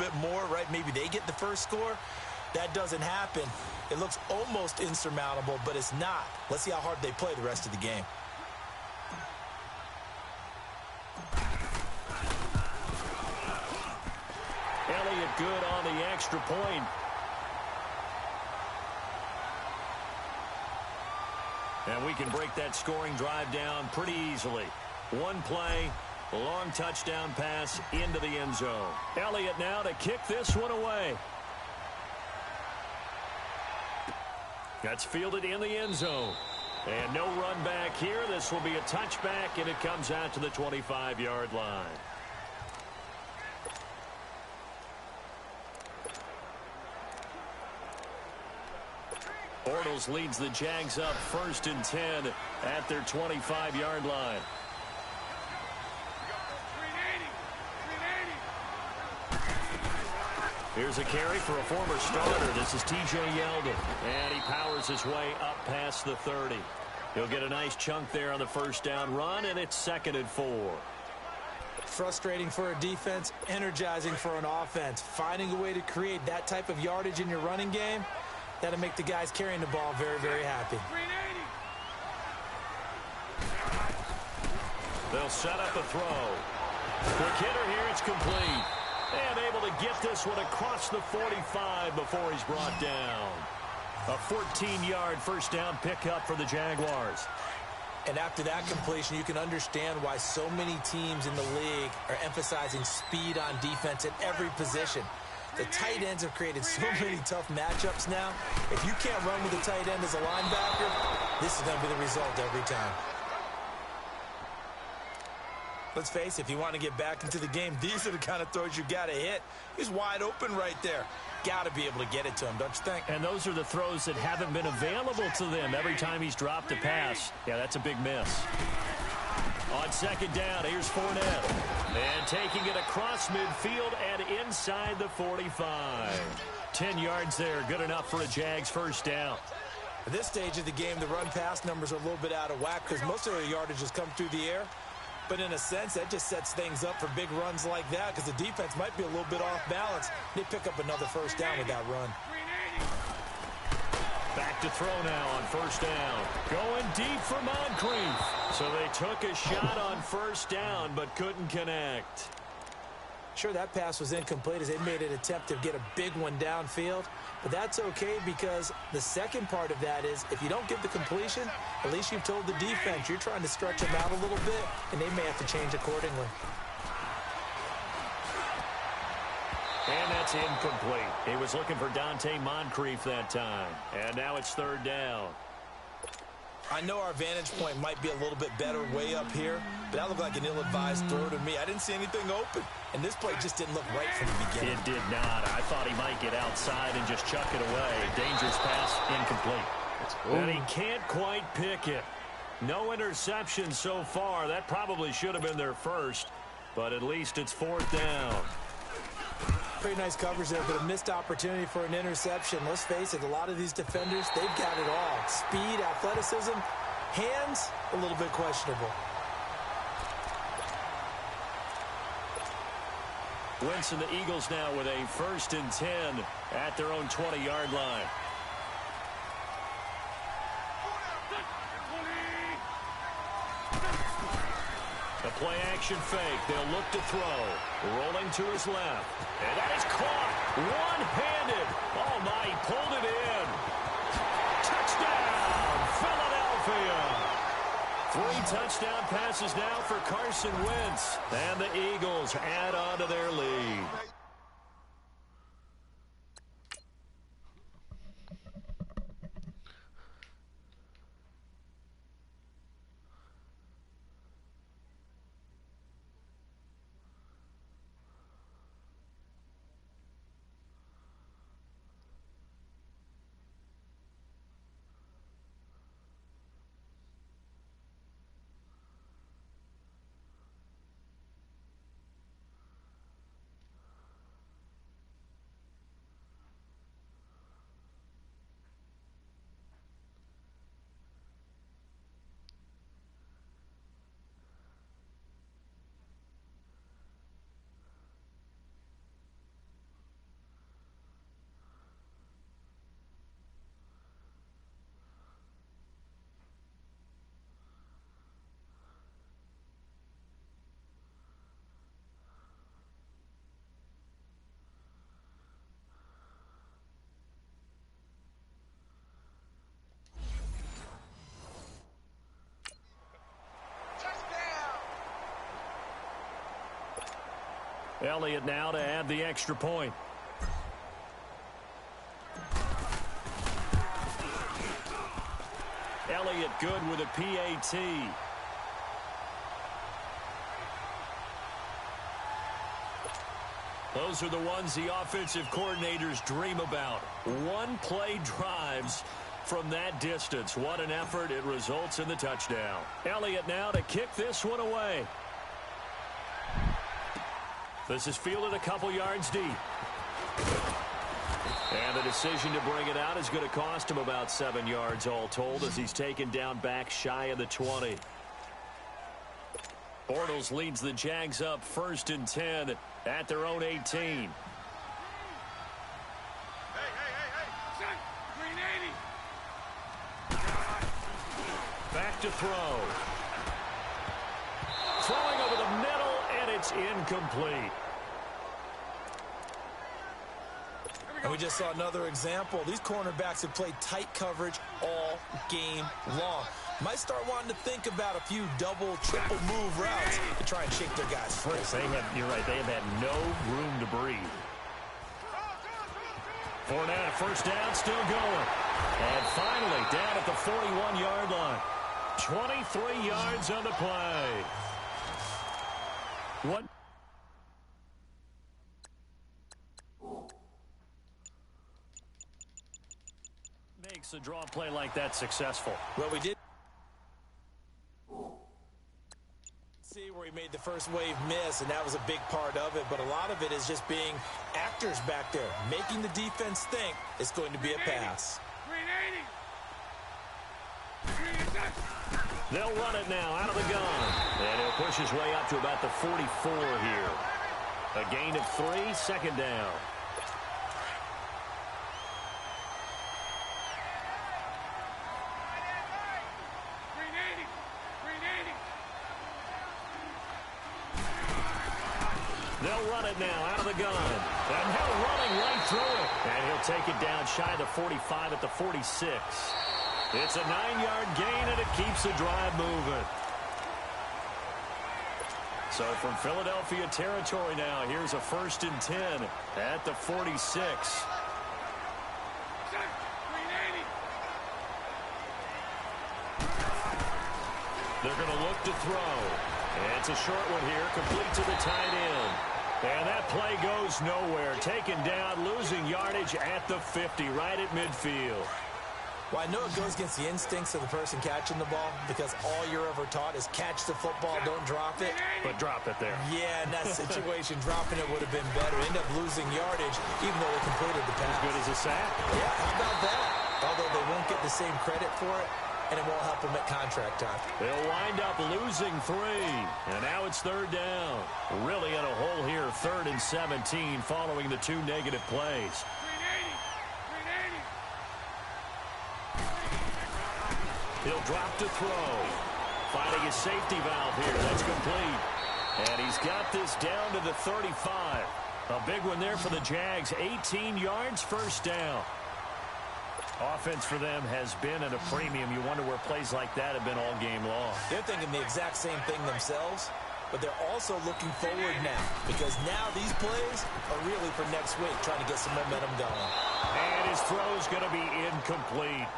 bit more, right? Maybe they get the first score. That doesn't happen. It looks almost insurmountable, but it's not. Let's see how hard they play the rest of the game. Elliott good on the extra point. And we can break that scoring drive down pretty easily. One play, a long touchdown pass into the end zone. Elliott now to kick this one away. That's fielded in the end zone. And no run back here. This will be a touchback, and it comes out to the 25-yard line. Bortles leads the Jags up 1st and 10 at their 25-yard line. Here's a carry for a former starter. This is T.J. Yeldon. And he powers his way up past the 30. He'll get a nice chunk there on the first down run, and it's 2nd and 4. Frustrating for a defense, energizing for an offense. Finding a way to create that type of yardage in your running game, that'll make the guys carrying the ball very, very happy. They'll set up a throw. Quick hitter here, it's complete. And able to get this one across the 45 before he's brought down. A 14-yard first down pickup for the Jaguars. And after that completion, you can understand why so many teams in the league are emphasizing speed on defense at every position. The tight ends have created so many tough matchups now. If you can't run with a tight end as a linebacker, this is going to be the result every time. Let's face it, if you want to get back into the game, these are the kind of throws you got to hit. He's wide open right there. Got to be able to get it to him, don't you think? And those are the throws that haven't been available to them every time he's dropped a pass. Yeah, that's a big miss. On 2nd down, here's Fournette. And taking it across midfield and inside the 45. 10 yards there, good enough for a Jags first down. At this stage of the game, the run-pass numbers are a little bit out of whack because most of their yardage has come through the air. But in a sense, that just sets things up for big runs like that because the defense might be a little bit off balance. They pick up another first down with that run. Back to throw now on first down. Going deep for Moncrief. So they took a shot on first down but couldn't connect. Sure, that pass was incomplete as they made an attempt to get a big one downfield. But that's okay because the second part of that is if you don't get the completion, at least you've told the defense you're trying to stretch them out a little bit, and they may have to change accordingly. And that's incomplete. He was looking for Dante Moncrief that time. And now it's 3rd down. I know our vantage point might be a little bit better way up here, but that looked like an ill-advised throw to me. I didn't see anything open, and this play just didn't look right from the beginning. It did not. I thought he might get outside and just chuck it away. Dangerous pass, incomplete. And he can't quite pick it. No interception so far. That probably should have been their first, but at least it's 4th down. Pretty nice coverage there, but a missed opportunity for an interception. Let's face it, a lot of these defenders, they've got it all. Speed, athleticism, hands, a little bit questionable. Wentz and the Eagles now with a 1st and 10 at their own 20-yard line. The play-action fake. They'll look to throw. Rolling to his left. And that is caught. One-handed. Oh, my. He pulled it in. Touchdown, Philadelphia. 3 touchdown passes now for Carson Wentz. And the Eagles add on to their lead. Elliott now to add the extra point. Elliott good with a PAT. Those are the ones the offensive coordinators dream about. One-play drives from that distance. What an effort. It results in the touchdown. Elliott now to kick this one away. This is fielded a couple yards deep. And the decision to bring it out is going to cost him about 7 yards all told as he's taken down back shy of the 20. Bortles leads the Jags up 1st and 10 at their own 18. Back to throw. Throwing over the middle, and it's incomplete. And we just saw another example. These cornerbacks have played tight coverage all game long. Might start wanting to think about a few double, triple move routes to try and shake their guys free. You're right. They have had no room to breathe. Fournette, first down, still going. And finally, down at the 41-yard line. 23 yards on the play. What? Makes a draw play like that successful. Well, we did see where he made the first wave miss, and that was a big part of it, but a lot of it is just being actors back there, making the defense think it's going to be a pass. They'll run it now out of the gun, and he'll push his way up to about the 44 here. A gain of 3, 2nd down. They'll run it now out of the gun. And now running right through it. And he'll take it down shy of the 45 at the 46. It's a 9-yard gain, and it keeps the drive moving. So from Philadelphia territory now, here's a 1st and 10 at the 46. They're going to look to throw. And it's a short one here, complete to the tight end. And that play goes nowhere. Taken down, losing yardage at the 50, right at midfield. Well, I know it goes against the instincts of the person catching the ball because all you're ever taught is catch the football, don't drop it. But drop it there. Yeah, in that situation, dropping it would have been better. End up losing yardage, even though they completed the pass. As good as a sack. Yeah, how about that? Although they won't get the same credit for it, and it won't help them at contract time. They'll wind up losing 3. And now it's 3rd down. Really in a hole here, 3rd and 17 following the 2 negative plays. He'll drop to throw. Finding his safety valve here. That's complete. And he's got this down to the 35. A big one there for the Jags. 18 yards, 1st down. Offense for them has been at a premium. You wonder where plays like that have been all game long. They're thinking the exact same thing themselves, but they're also looking forward now because now these plays are really for next week, trying to get some momentum going. And his throw is going to be incomplete.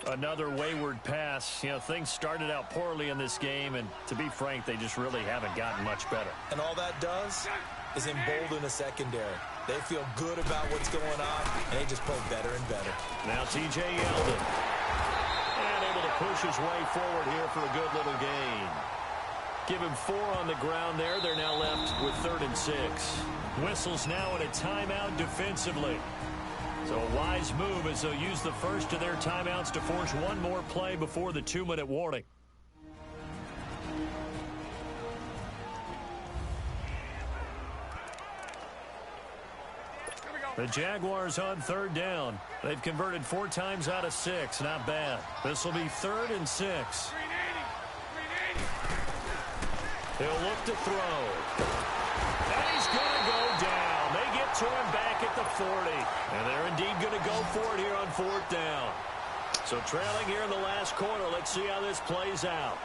Another wayward pass. You know, things started out poorly in this game, and to be frank, they just really haven't gotten much better. And all that does is embolden a secondary. They feel good about what's going on, and they just play better and better. Now T.J. Yeldon. And able to push his way forward here for a good little gain. Give him 4 on the ground there. They're now left with 3rd and 6. Whistles now in a timeout defensively. So a wise move as they'll use the first of their timeouts to force one more play before the 2-minute warning. The Jaguars on 3rd down. They've converted 4 times out of 6. Not bad. This will be 3rd and 6. He'll look to throw. And he's going to go down. They get to him back at the 40. And they're indeed going to go for it here on 4th down. So trailing here in the last quarter. Let's see how this plays out.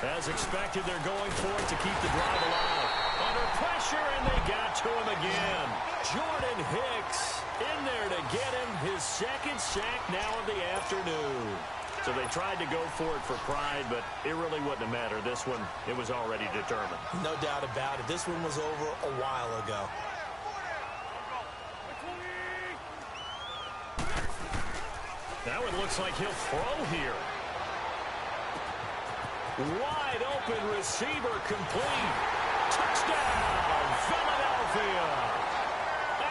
As expected, they're going for it to keep the drive alive. Under pressure, and they got to him again. Jordan Hicks in there to get him his second sack now of the afternoon. So they tried to go for it for pride, but it really wouldn't have mattered. This one, it was already determined. No doubt about it. This one was over a while ago. Now it looks like he'll throw here. Wide open receiver complete. Touchdown, Philadelphia.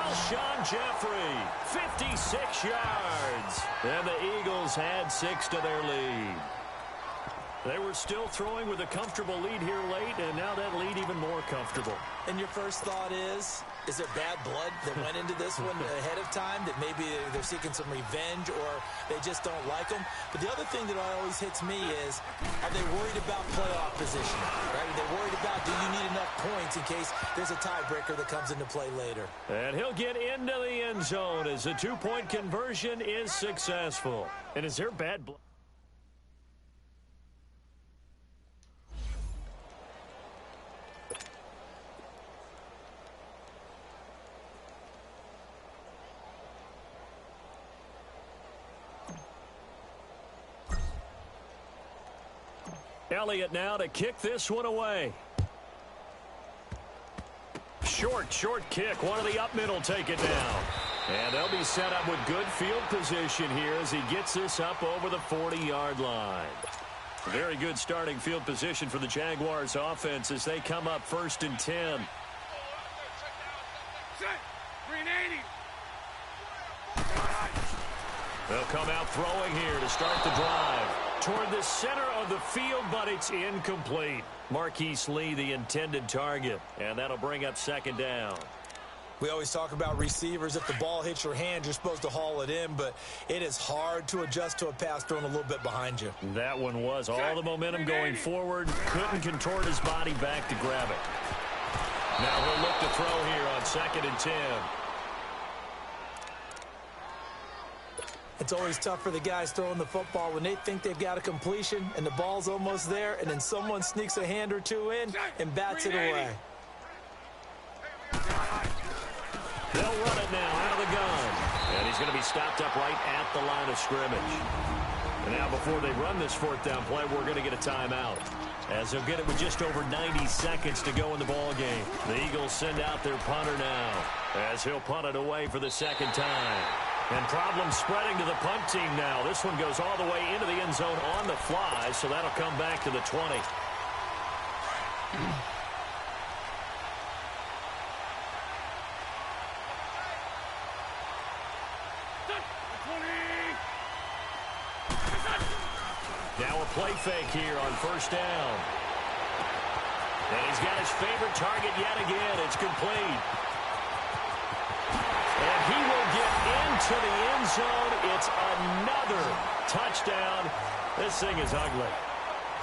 Alshon Jeffrey, 56 yards. And the Eagles had 6 to their lead. They were still throwing with a comfortable lead here late, and now that lead even more comfortable. And your first thought is there bad blood that went into this one ahead of time, that maybe they're seeking some revenge or they just don't like them? But the other thing that always hits me is, are they worried about playoff position? Right? Are they worried about, do you need enough points in case there's a tiebreaker that comes into play later? And he'll get into the end zone as the 2-point conversion is successful. And is there bad blood? Elliott now to kick this one away. Short kick. One of the up middle take it down. And they'll be set up with good field position here as he gets this up over the 40-yard line. Very good starting field position for the Jaguars offense as they come up 1st and 10. They'll come out throwing here to start the drive. Toward the center of the field, but it's incomplete. Marquise Lee, the intended target, and that'll bring up 2nd down. We always talk about receivers. If the ball hits your hand, you're supposed to haul it in, but it is hard to adjust to a pass thrown a little bit behind you. That one was all the momentum going forward. Couldn't contort his body back to grab it. Now he'll look to throw here on 2nd and 10. It's always tough for the guys throwing the football when they think they've got a completion and the ball's almost there, and then someone sneaks a hand or two in and bats it away. They'll run it now out of the gun. And he's going to be stopped up right at the line of scrimmage. And now before they run this 4th down play, we're going to get a timeout, as they'll get it with just over 90 seconds to go in the ball game. The Eagles send out their punter now, as he'll punt it away for the 2nd time. And problems spreading to the punt team now. This one goes all the way into the end zone on the fly, so that'll come back to the 20. Now a play fake here on 1st down. And he's got his favorite target yet again. It's complete. And he will get into the end zone. It's another touchdown. This thing is ugly.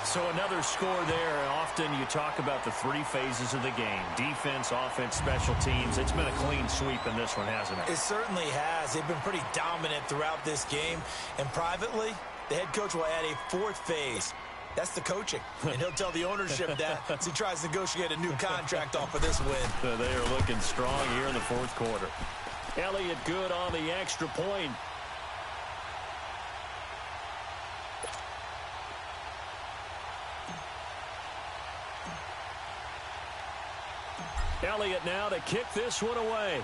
So another score there. Often you talk about the 3 phases of the game: defense, offense, special teams. It's been a clean sweep in this one, hasn't it? It certainly has. They've been pretty dominant throughout this game. And privately, the head coach will add a 4th phase. That's the coaching. And he'll tell the ownership that as he tries to negotiate a new contract off of this win. They are looking strong here in the 4th quarter. Elliott good on the extra point. Elliott now to kick this one away.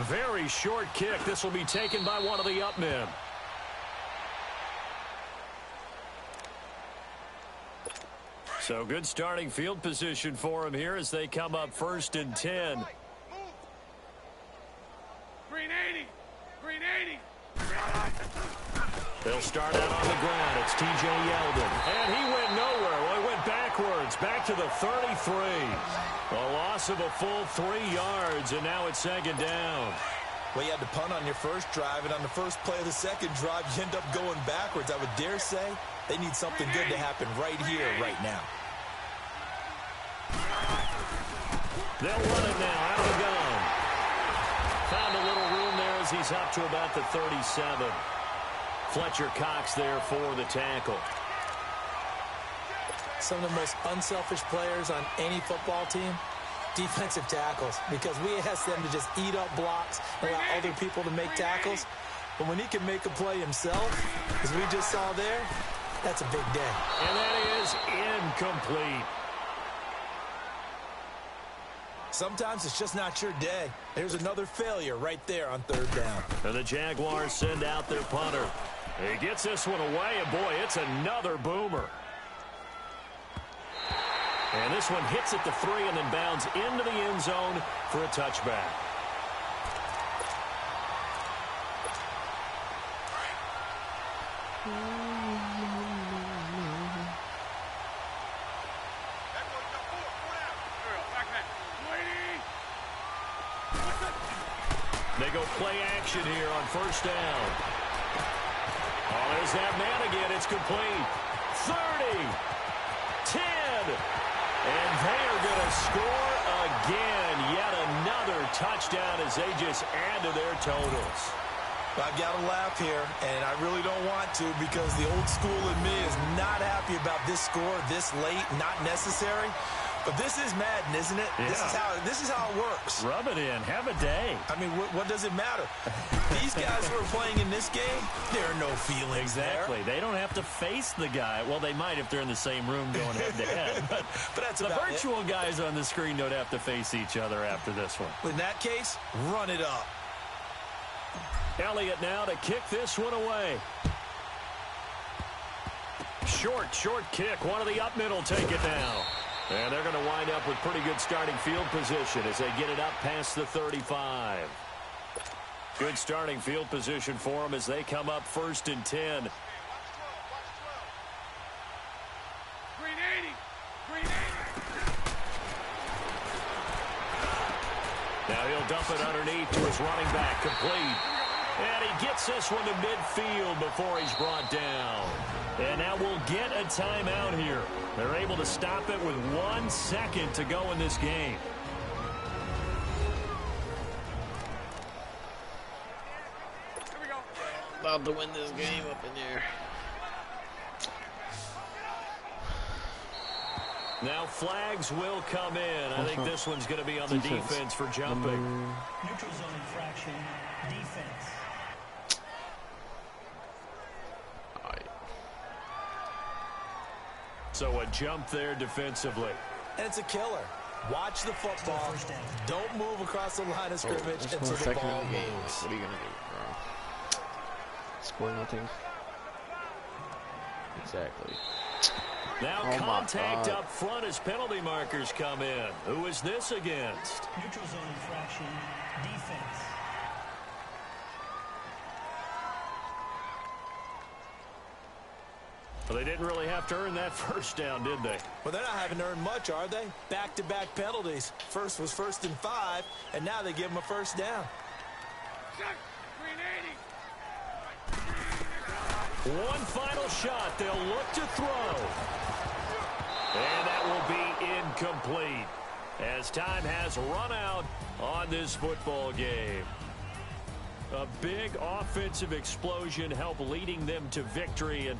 Very short kick. This will be taken by one of the up men. So good starting field position for him here as they come up 1st and 10. Green 80. Green 80. They'll start out on the ground. It's T.J. Yeldon. And he went nowhere. Well, he went backwards, back to the 33. A loss of a full 3 yards, and now it's 2nd down. Well, you had to punt on your first drive, and on the first play of the second drive, you end up going backwards. I would dare say they need something good to happen right here, right now. They'll run it now out of the gun. Found a little room there as he's up to about the 37. Fletcher Cox there for the tackle. Some of the most unselfish players on any football team, defensive tackles, because we ask them to just eat up blocks and allow other people to make tackles. But when he can make a play himself, as we just saw there, that's a big day. And that is incomplete. Sometimes it's just not your day. There's another failure right there on third down. And the Jaguars send out their punter. He gets this one away, and boy, it's another boomer. And this one hits at the 3 and then bounds into the end zone for a touchback. They go play action here on first down. Oh, there's that man again. It's complete. 30, 10, and they are going to score again. Yet another touchdown as they just add to their totals. I've got to laugh here, and I really don't want to because the old school in me is not happy about this score this late, not necessary. But this is Madden, isn't it? Yeah. This is how it works. Rub it in. Have a day. I mean, what does it matter? These guys who are playing in this game, there are no feelings Exactly. They don't have to face the guy. Well, they might if they're in the same room going head-to-head. But that's the about virtual guys on the screen don't have to face each other after this one. In that case, run it up. Elliott now to kick this one away. Short kick. One of the up middle take it now. And they're going to wind up with pretty good starting field position as they get it up past the 35. Good starting field position for them as they come up 1st and 10. Green 80. Green 80. Now he'll dump it underneath to his running back, complete. And he gets this one to midfield before he's brought down. And now we'll get a timeout here. They're able to stop it with 1 second to go in this game. Here we go. About to win this game up in there. Now flags will come in. I think this one's going to be on the defense for jumping. Neutral zone infraction, defense. So a jump there defensively. And it's a killer. Watch the football. Don't move across the line of scrimmage until the ball moves. What are you going to do, bro? Score nothing. Exactly. Now contact up front as penalty markers come in. Who is this against? Neutral zone infraction, defense. Well, they didn't really have to earn that first down, did they? Well, they're not having to earn much, are they? Back-to-back penalties. First was 1st and 5, and now they give them a first down. Green 80. One final shot. They'll look to throw. And that will be incomplete as time has run out on this football game. A big offensive explosion helped leading them to victory. And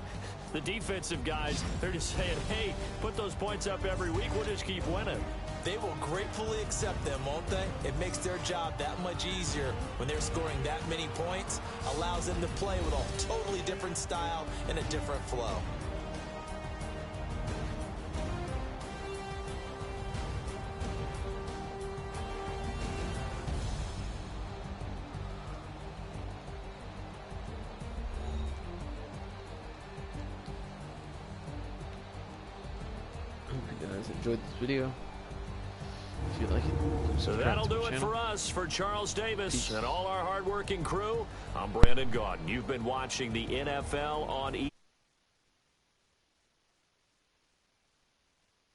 the defensive guys, they're just saying, hey, put those points up every week. We'll just keep winning. They will gratefully accept them, won't they? It makes their job that much easier when they're scoring that many points. Allows them to play with a totally different style and a different flow. Hope you guys enjoyed this video. If you like it, So subscribe that'll to do my it channel. for us. For Charles Davis Peace. and all our hardworking crew, I'm Brandon Gaudin. You've been watching the NFL on